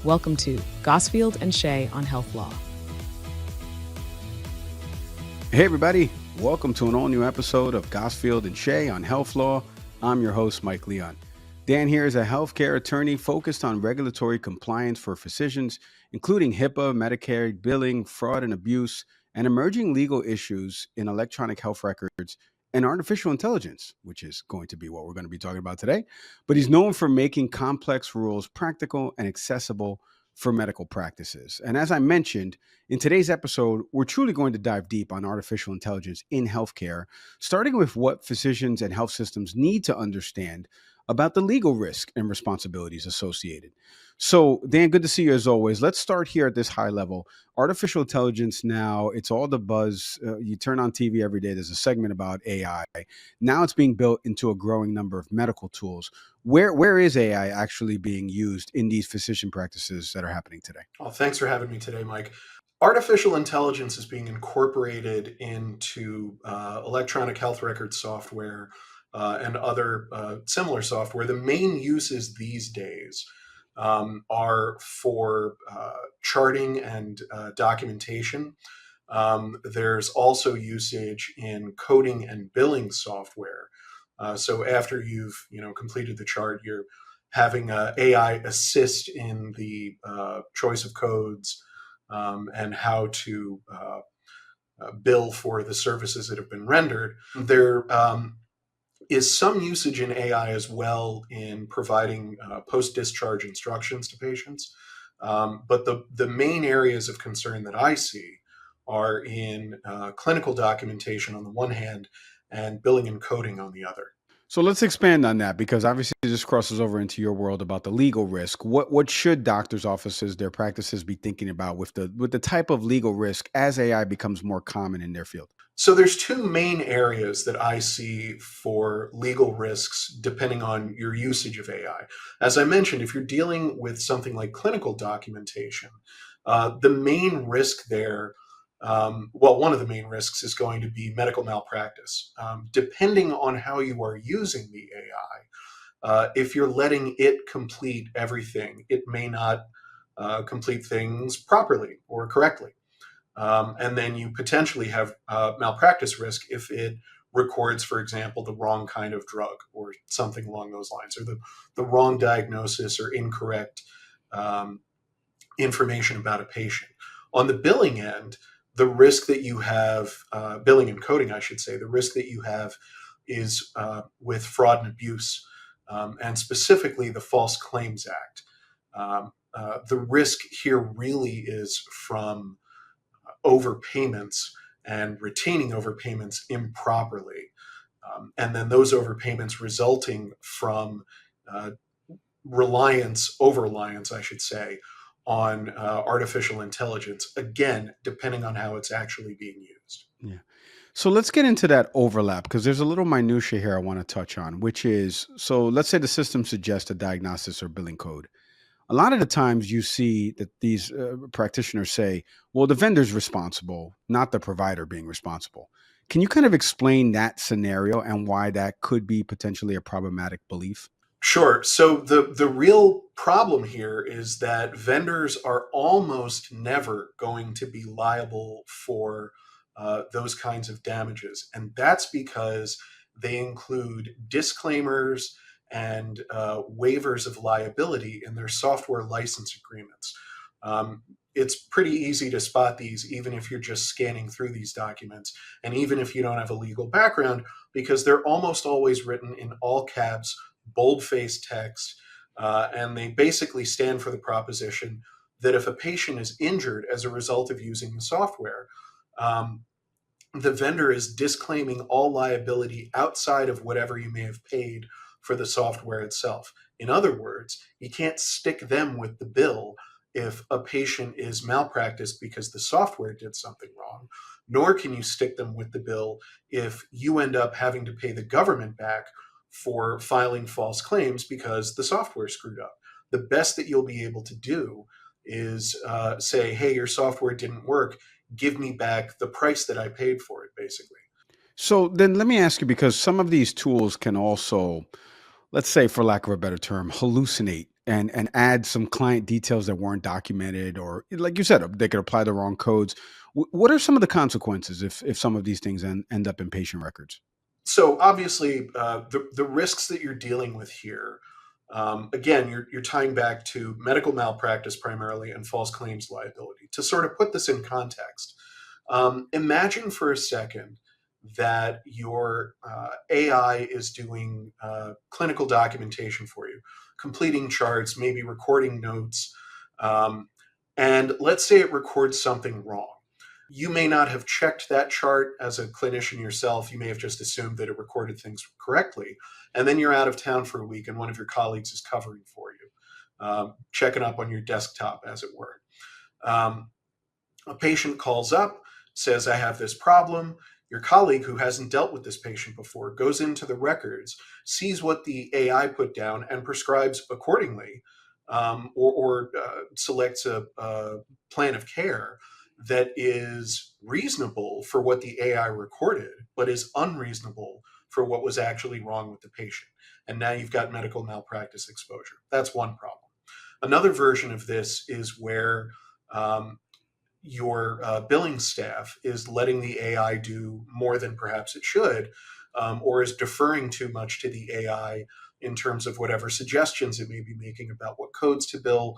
Welcome to Gosfield and Shay on Health Law. Hey everybody, welcome to an all-new episode of Gosfield and Shay on Health Law. I'm your host, Mike Leon. Dan here is a healthcare attorney focused on regulatory compliance for physicians, including HIPAA, Medicare, billing, fraud and abuse, and emerging legal issues in electronic health records and artificial intelligence, which is going to be what we're going to be talking about today. But he's known for making complex rules practical and accessible for medical practices. And as I mentioned, in today's episode, we're truly going to dive deep on artificial intelligence in healthcare, starting with what physicians and health systems need to understand about the legal risk and responsibilities associated. So, Dan, good to see you as always. Let's start here at this high level. Artificial intelligence now, it's all the buzz. You turn on TV every day, there's a segment about AI. Now it's being built into a growing number of medical tools. Where is AI actually being used in these physician practices that are happening today? Well, thanks for having me today, Mike. Artificial intelligence is being incorporated into electronic health record software and other similar software. The main uses these days are for charting and documentation. There's also usage in coding and billing software. So after you've completed the chart, you're having AI assist in the choice of codes and how to bill for the services that have been rendered. There is some usage in AI as well in providing post-discharge instructions to patients. But the main areas of concern that I see are in clinical documentation on the one hand and billing and coding on the other. So let's expand on that, because obviously this crosses over into your world about the legal risk. What should doctors' offices, their practices, be thinking about with the type of legal risk as AI becomes more common in their field? So there's two main areas that I see for legal risks depending on your usage of AI. As I mentioned, if you're dealing with something like clinical documentation, the main risk there, one of the main risks is going to be medical malpractice. Depending on how you are using the AI, if you're letting it complete everything, it may not complete things properly or correctly. And then you potentially have malpractice risk if it records, for example, the wrong kind of drug or something along those lines, or the wrong diagnosis or incorrect information about a patient. On the billing end, the risk that you have, billing and coding, I should say, the risk that you have is with fraud and abuse, and specifically the False Claims Act. The risk here really is from overpayments and retaining overpayments improperly. And then those overpayments resulting from over-reliance, I should say, on artificial intelligence, again, depending on how it's actually being used. Yeah. So let's get into that overlap, because there's a little minutia here I want to touch on, which is, so let's say the system suggests a diagnosis or billing code. A lot of the times you see that these practitioners say, well, the vendor's responsible, not the provider being responsible. Can you kind of explain that scenario and why that could be potentially a problematic belief? Sure. So the real problem here is that vendors are almost never going to be liable for those kinds of damages. And that's because they include disclaimers and waivers of liability in their software license agreements. It's pretty easy to spot these, even if you're just scanning through these documents, and even if you don't have a legal background, because they're almost always written in all caps, bold-faced text, and they basically stand for the proposition that if a patient is injured as a result of using the software, the vendor is disclaiming all liability outside of whatever you may have paid for the software itself. In other words, you can't stick them with the bill if a patient is malpracticed because the software did something wrong, nor can you stick them with the bill if you end up having to pay the government back for filing false claims because the software screwed up. The best that you'll be able to do is say, hey, your software didn't work. Give me back the price that I paid for it, basically. So then let me ask you, because some of these tools can also, let's say, for lack of a better term, hallucinate and add some client details that weren't documented, or like you said, they could apply the wrong codes. What are some of the consequences if some of these things end up in patient records? So obviously, the risks that you're dealing with here, again, you're tying back to medical malpractice primarily and false claims liability. To sort of put this in context, imagine for a second that your AI is doing clinical documentation for you, completing charts, maybe recording notes, and let's say it records something wrong. You may not have checked that chart as a clinician yourself. You may have just assumed that it recorded things correctly. And then you're out of town for a week and one of your colleagues is covering for you, checking up on your desktop, as it were. A patient calls up, says, I have this problem. Your colleague, who hasn't dealt with this patient before, goes into the records, sees what the AI put down, and prescribes accordingly, or selects a plan of care that is reasonable for what the AI recorded, but is unreasonable for what was actually wrong with the patient. And now you've got medical malpractice exposure. That's one problem. Another version of this is where your billing staff is letting the AI do more than perhaps it should, or is deferring too much to the AI in terms of whatever suggestions it may be making about what codes to bill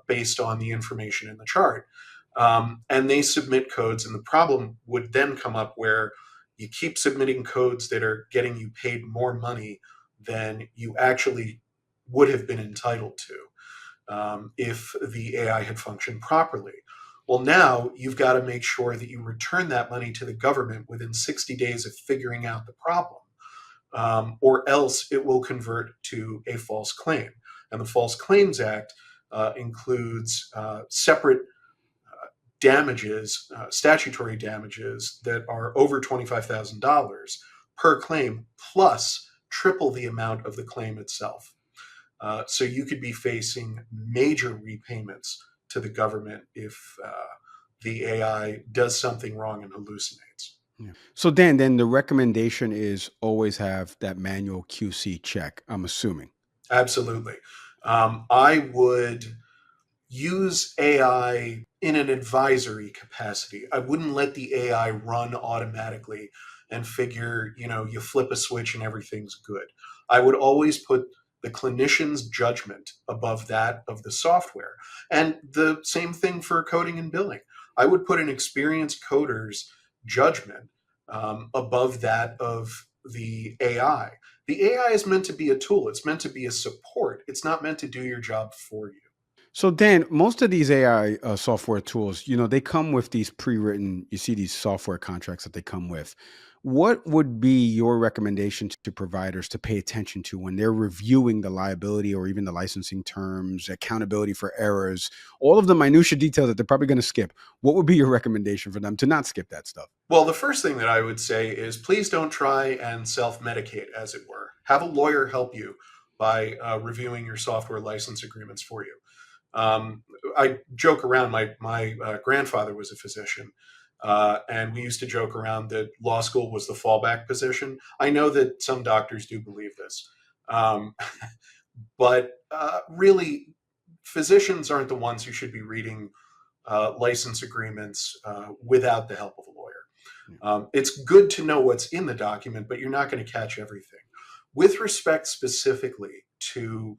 based on the information in the chart. And they submit codes, and the problem would then come up where you keep submitting codes that are getting you paid more money than you actually would have been entitled to if the AI had functioned properly. Well, now you've got to make sure that you return that money to the government within 60 days of figuring out the problem, or else it will convert to a false claim. And the False Claims Act includes separate damages, statutory damages that are over $25,000 per claim, plus triple the amount of the claim itself. So you could be facing major repayments to the government if the AI does something wrong and hallucinates. Yeah. So then the recommendation is always have that manual QC check, I'm assuming. Absolutely. I would use AI in an advisory capacity. I wouldn't let the AI run automatically and figure, you flip a switch and everything's good. I would always put the clinician's judgment above that of the software. And the same thing for coding and billing. I would put an experienced coder's judgment above that of the AI. The AI is meant to be a tool. It's meant to be a support. It's not meant to do your job for you. So Dan, most of these AI software tools, they come with these pre-written, you see these software contracts that they come with. What would be your recommendation to providers to pay attention to when they're reviewing the liability or even the licensing terms, accountability for errors, all of the minutia details that they're probably going to skip? What would be your recommendation for them to not skip that stuff? Well, the first thing that I would say is please don't try and self-medicate, as it were. Have a lawyer help you by reviewing your software license agreements for you. I joke around. My grandfather was a physician, and we used to joke around that law school was the fallback position. I know that some doctors do believe this, um, but really, physicians aren't the ones who should be reading license agreements without the help of a lawyer. It's good to know what's in the document, but you're not going to catch everything. With respect specifically to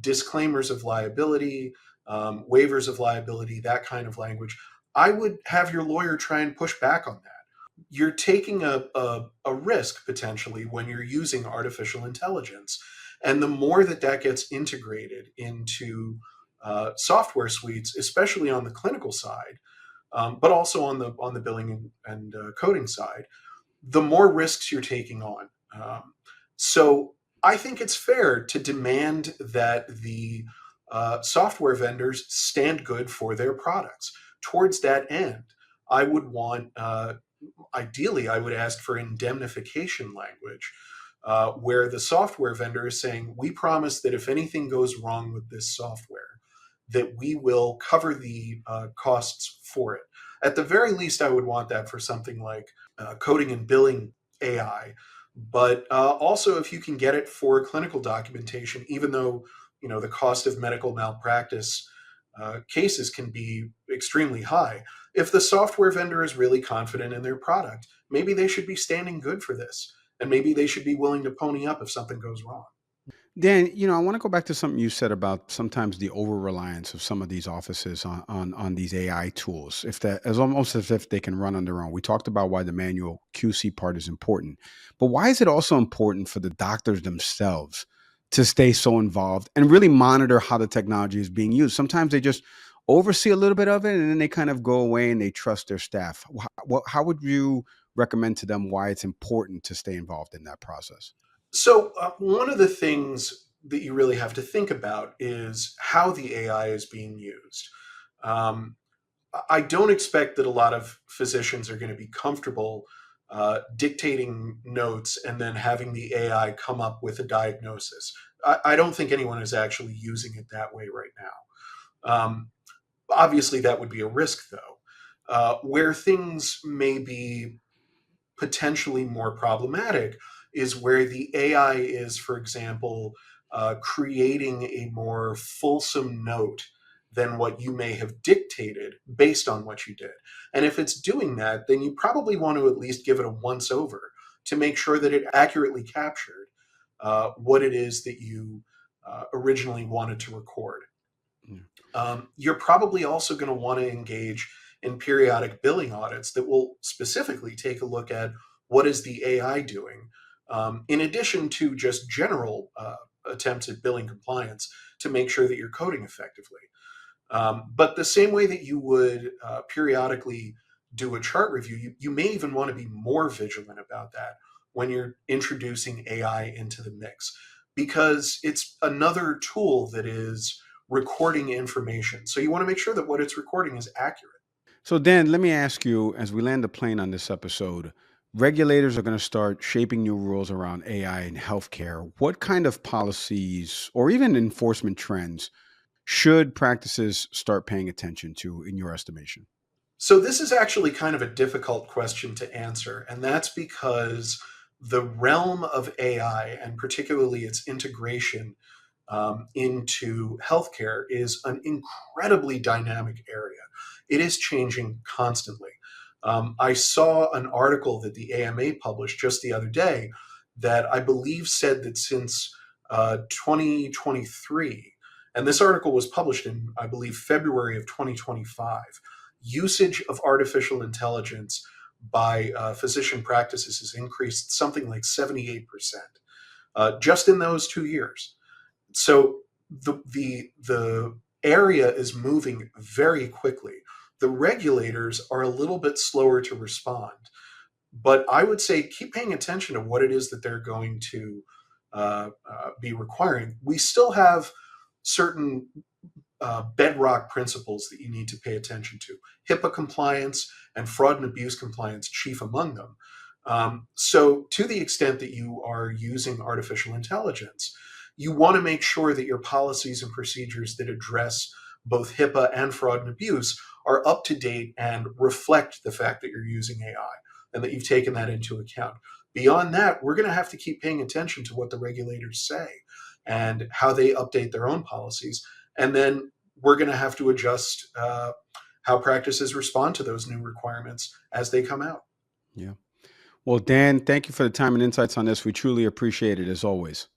disclaimers of liability, waivers of liability, that kind of language, I would have your lawyer try and push back on that. You're taking a risk potentially when you're using artificial intelligence. And the more that gets integrated into software suites, especially on the clinical side, but also on the billing and coding side, the more risks you're taking on. So I think it's fair to demand that the software vendors stand good for their products. Towards that end, I would want, ideally, I would ask for indemnification language where the software vendor is saying, we promise that if anything goes wrong with this software, that we will cover the costs for it. At the very least, I would want that for something like coding and billing AI. But also, if you can get it for clinical documentation, even though the cost of medical malpractice cases can be extremely high. If the software vendor is really confident in their product, maybe they should be standing good for this, and maybe they should be willing to pony up if something goes wrong. Dan, I want to go back to something you said about sometimes the over reliance of some of these offices on these AI tools. If that as almost as if they can run on their own. We talked about why the manual QC part is important, but why is it also important for the doctors themselves to stay so involved and really monitor how the technology is being used? Sometimes they just oversee a little bit of it and then they kind of go away and they trust their staff. How would you recommend to them why it's important to stay involved in that process? So, one of the things that you really have to think about is how the AI is being used. Um, I don't expect that a lot of physicians are going to be comfortable dictating notes and then having the AI come up with a diagnosis. I don't think anyone is actually using it that way right now. Obviously, that would be a risk, though. Where things may be potentially more problematic is where the AI is, for example, creating a more fulsome note than what you may have dictated based on what you did. And if it's doing that, then you probably want to at least give it a once over to make sure that it accurately captured what it is that you originally wanted to record. Yeah. You're probably also going to want to engage in periodic billing audits that will specifically take a look at what is the AI doing, in addition to just general attempts at billing compliance to make sure that you're coding effectively. But the same way that you would periodically do a chart review, you may even want to be more vigilant about that when you're introducing AI into the mix, because it's another tool that is recording information. So you want to make sure that what it's recording is accurate. So, Dan, let me ask you as we land the plane on this episode, regulators are going to start shaping new rules around AI in healthcare. What kind of policies or even enforcement trends should practices start paying attention to, in your estimation? So this is actually kind of a difficult question to answer, and that's because the realm of AI, and particularly its integration into healthcare, is an incredibly dynamic area. It is changing constantly. I saw an article that the AMA published just the other day that I believe said that since 2023, and this article was published in, I believe, February of 2025, usage of artificial intelligence by physician practices has increased something like 78% just in those 2 years. So the area is moving very quickly. The regulators are a little bit slower to respond, but I would say keep paying attention to what it is that they're going to be requiring. We still have certain bedrock principles that you need to pay attention to. HIPAA compliance and fraud and abuse compliance, chief among them. So to the extent that you are using artificial intelligence, you want to make sure that your policies and procedures that address both HIPAA and fraud and abuse are up to date and reflect the fact that you're using AI and that you've taken that into account. Beyond that, we're going to have to keep paying attention to what the regulators say and how they update their own policies. And then we're going to have to adjust how practices respond to those new requirements as they come out. Yeah. Well, Dan, thank you for the time and insights on this. We truly appreciate it as always.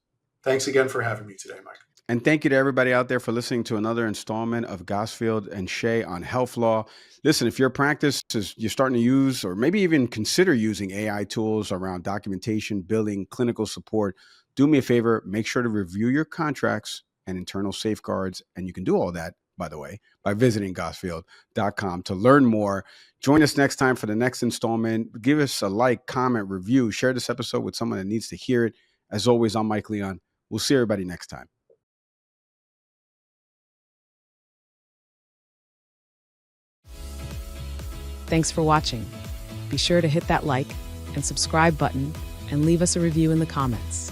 Thanks again for having me today, Mike. And thank you to everybody out there for listening to another installment of Gosfield and Shay on health law. Listen, if your practice is you're starting to use or maybe even consider using AI tools around documentation, billing, clinical support, do me a favor, make sure to review your contracts and internal safeguards. And you can do all that, by the way, by visiting gosfield.com to learn more. Join us next time for the next installment. Give us a like, comment, review, share this episode with someone that needs to hear it. As always, I'm Mike Leon. We'll see everybody next time. Thanks for watching. Be sure to hit that like and subscribe button and leave us a review in the comments.